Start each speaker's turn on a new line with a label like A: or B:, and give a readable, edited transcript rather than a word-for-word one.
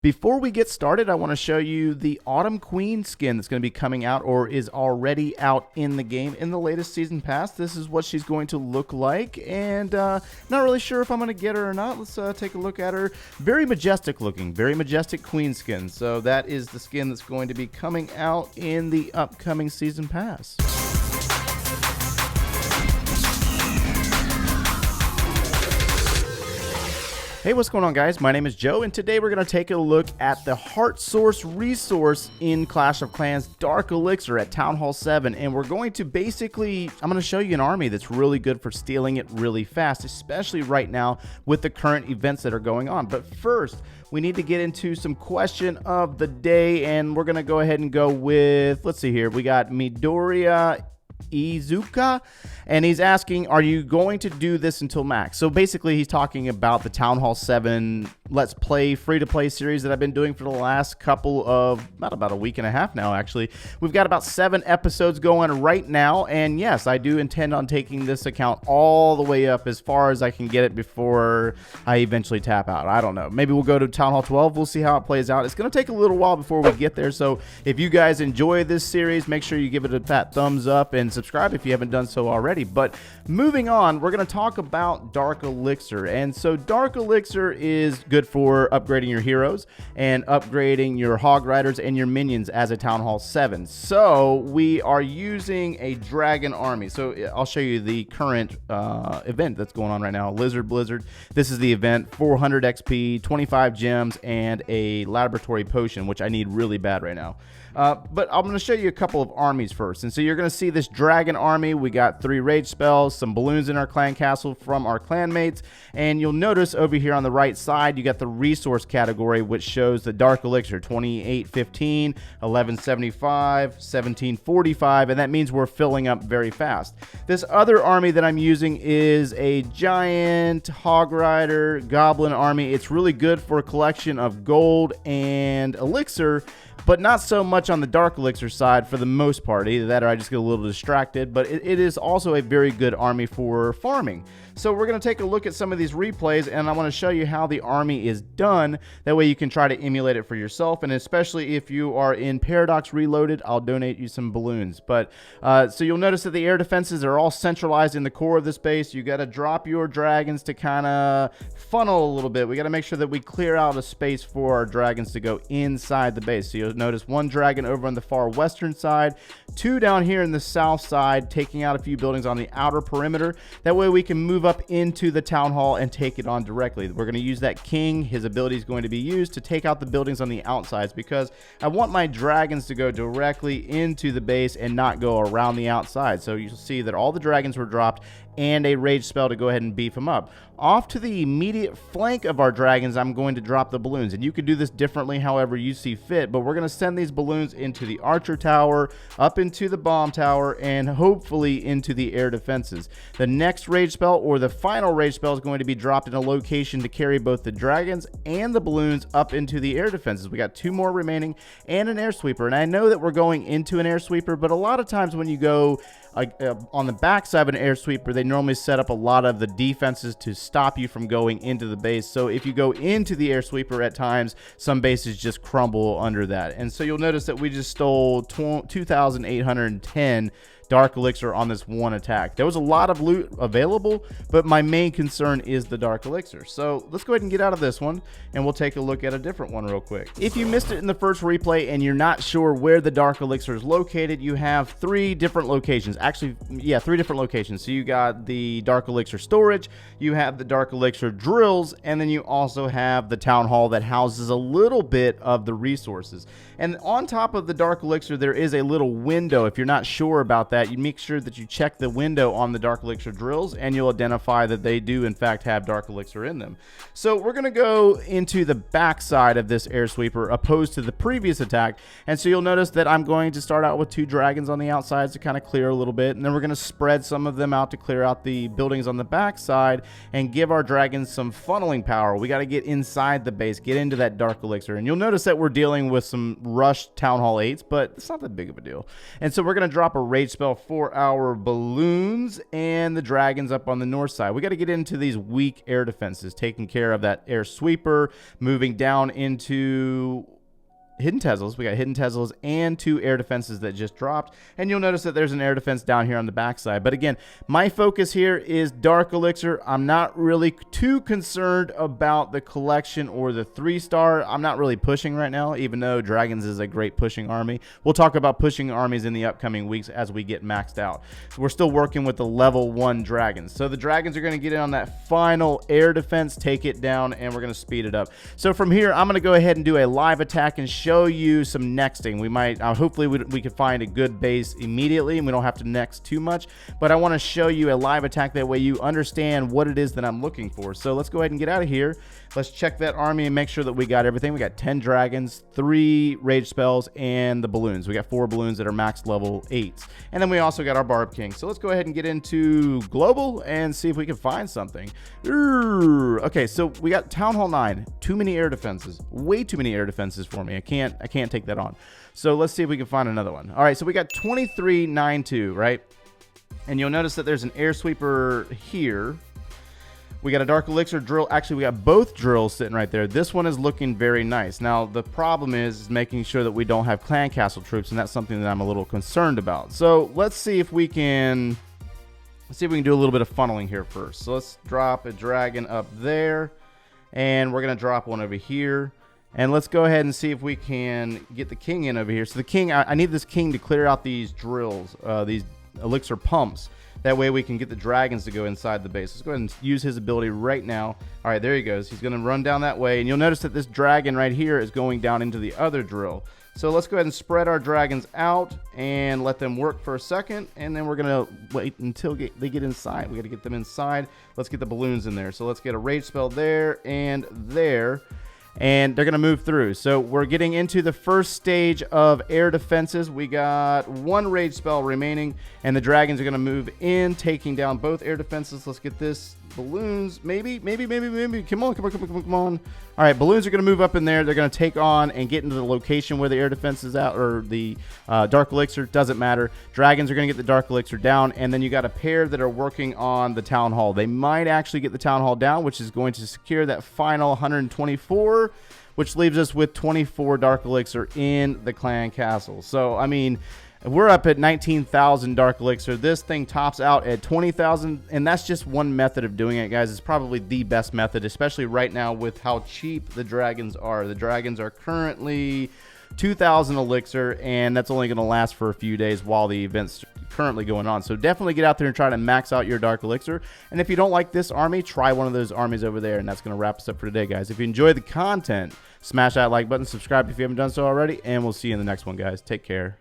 A: Before we get started, I want to show you the Autumn Queen skin that's going to be coming out or is already out in the game in the latest season pass. This is what she's going to look like, and not really sure if I'm going to get her or not. Let's take a look at her. Very majestic looking, very majestic queen skin. So that is the skin that's going to be coming out in the upcoming season pass. Hey, what's going on, guys? My name is Joe, and today we're going to take a look at the Heart Source resource in Clash of Clans Dark Elixir at Town Hall 7, and we're going to basically, I'm going to show you an army that's really good for stealing it really fast, especially right now with the current events that are going on. But first, we need to get into some question of the day, and we're going to go ahead and go with, let's see here, we got Midoriya Izuka, and he's asking, are you going to do this until max? So basically he's talking about the Town Hall 7 Let's Play free-to-play series that I've been doing for the last couple of, about a week and a half now, actually. We've got about 7 episodes going right now, and yes, I do intend on taking this account all the way up as far as I can get it before I eventually tap out. I don't know. Maybe we'll go to Town Hall 12. We'll see how it plays out. It's going to take a little while before we get there, so if you guys enjoy this series, make sure you give it a fat thumbs up and subscribe if you haven't done so already. But moving on, we're going to talk about Dark Elixir. And so Dark Elixir is good for upgrading your heroes and upgrading your hog riders and your minions as a Town Hall 7. So we are using a dragon army. So I'll show you the current event that's going on right now. Lizard Blizzard. This is the event. 400 XP, 25 gems, and a laboratory potion, which I need really bad right now. But I'm going to show you a couple of armies first. And so you're going to see this dragon army. We got 3 rage spells, some balloons in our clan castle from our clanmates. And you'll notice over here on the right side, you got the resource category, which shows the Dark Elixir, 2815, 1175, 1745. And that means we're filling up very fast. This other army that I'm using is a giant hog rider goblin army. It's really good for a collection of gold and elixir, but not so much on the Dark Elixir side for the most part. Either that or I just get a little distracted, but it is also a very good army for farming. So we're going to take a look at some of these replays, and I want to show you how the army is done. That way you can try to emulate it for yourself, and especially if you are in PDX Reloaded, I'll donate you some balloons. But so you'll notice that the air defenses are all centralized in the core of this base. You got to drop your dragons to kind of funnel a little bit. We got to make sure that we clear out a space for our dragons to go inside the base. So you'll notice 1 dragon over on the far western side, 2 down here in the south side, taking out a few buildings on the outer perimeter. That way we can move up into the town hall and take it on directly. We're going to use that king. His ability is going to be used to take out the buildings on the outsides, because I want my dragons to go directly into the base and not go around the outside. So you'll see that all the dragons were dropped and a rage spell to go ahead and beef them up. Off to the immediate flank of our dragons, I'm going to drop the balloons, and you can do this differently however you see fit, but we're going to send these balloons into the archer tower, up into the bomb tower, and hopefully into the air defenses. The next rage spell, or the final rage spell, is going to be dropped in a location to carry both the dragons and the balloons up into the air defenses. We got 2 more remaining and an air sweeper, and I know that we're going into an air sweeper, but a lot of times when you go on the backside of an air sweeper, they normally set up a lot of the defenses to stop you from going into the base. So if you go into the air sweeper, at times some bases just crumble under that. And so you'll notice that we just stole 2,810 Dark Elixir on this one attack. There was a lot of loot available, but my main concern is the Dark Elixir. So let's go ahead and get out of this one, and we'll take a look at a different one real quick. If you missed it in the first replay and you're not sure where the Dark Elixir is located, you have 3 different locations. Actually, yeah, 3 different locations. So you got the Dark Elixir storage, you have the Dark Elixir drills, and then you also have the town hall that houses a little bit of the resources. And on top of the Dark Elixir, there is a little window. If you're not sure about that, you make sure that you check the window on the Dark Elixir drills, and you'll identify that they do in fact have Dark Elixir in them. So we're going to go into the back side of this air sweeper opposed to the previous attack, and so you'll notice that I'm going to start out with 2 dragons on the outsides to kind of clear a little bit, and then we're going to spread some of them out to clear out the buildings on the back side and give our dragons some funneling power. We got to get inside the base, get into that Dark Elixir, and you'll notice that we're dealing with some rushed Town Hall 8s, but it's not that big of a deal. And so we're going to drop a rage spell spell for our balloons and the dragons up on the north side. We got to get into these weak air defenses, taking care of that air sweeper, moving down into hidden Teslas. We got hidden Teslas and 2 air defenses that just dropped. And you'll notice that there's an air defense down here on the backside. But again, my focus here is Dark Elixir. I'm not really too concerned about the collection or the 3-star. I'm not really pushing right now, even though Dragons is a great pushing army. We'll talk about pushing armies in the upcoming weeks as we get maxed out. So we're still working with the level 1 Dragons. So the Dragons are going to get in on that final air defense, take it down, and we're going to speed it up. So from here, I'm going to go ahead and do a live attack and show you some nexting. We might hopefully we could find a good base immediately and we don't have to next too much, but I want to show you a live attack, that way you understand what it is that I'm looking for. So let's go ahead and get out of here. Let's check that army and make sure that we got everything. We got 10 dragons, 3 rage spells, and the balloons. We got 4 balloons that are max level 8s, and then we also got our Barb King. So let's go ahead and get into global and see if we can find something. Okay, so we got Town Hall 9. Too many air defenses, way too many air defenses for me. I can't take that on. So let's see if we can find another one. All right, so we got 2392, right? And you'll notice that there's an air sweeper here. We got a Dark Elixir drill. Actually, we got both drills sitting right there. This one is looking very nice. Now, the problem is making sure that we don't have clan castle troops, and that's something that I'm a little concerned about. So let's see if we can do a little bit of funneling here first. So let's drop a dragon up there, and we're gonna drop one over here. And let's go ahead and see if we can get the king in over here. So the king, I need this king to clear out these drills, these elixir pumps. That way we can get the dragons to go inside the base. Let's go ahead and use his ability right now. All right, there he goes. He's going to run down that way. And you'll notice that this dragon right here is going down into the other drill. So let's go ahead and spread our dragons out and let them work for a second. And then we're going to wait until they get inside. We got to get them inside. Let's get the balloons in there. So let's get a rage spell there and there. And they're going to move through. So we're getting into the first stage of air defenses. We got 1 rage spell remaining, and the dragons are going to move in, taking down both air defenses. Let's get this. Balloons, maybe. Come on. All right, balloons are going to move up in there. They're going to take on and get into the location where the air defense is out, or the Dark Elixir. Doesn't matter. Dragons are going to get the Dark Elixir down, and then you got a pair that are working on the Town Hall. They might actually get the Town Hall down, which is going to secure that final 124, which leaves us with 24 Dark Elixir in the clan castle. So, I mean, we're up at 19,000 Dark Elixir. This thing tops out at 20,000, and that's just one method of doing it, guys. It's probably the best method, especially right now with how cheap the dragons are. The dragons are currently 2,000 Elixir, and that's only going to last for a few days while the event's currently going on. So definitely get out there and try to max out your Dark Elixir. And if you don't like this army, try one of those armies over there, and that's going to wrap us up for today, guys. If you enjoyed the content, smash that like button, subscribe if you haven't done so already, and we'll see you in the next one, guys. Take care.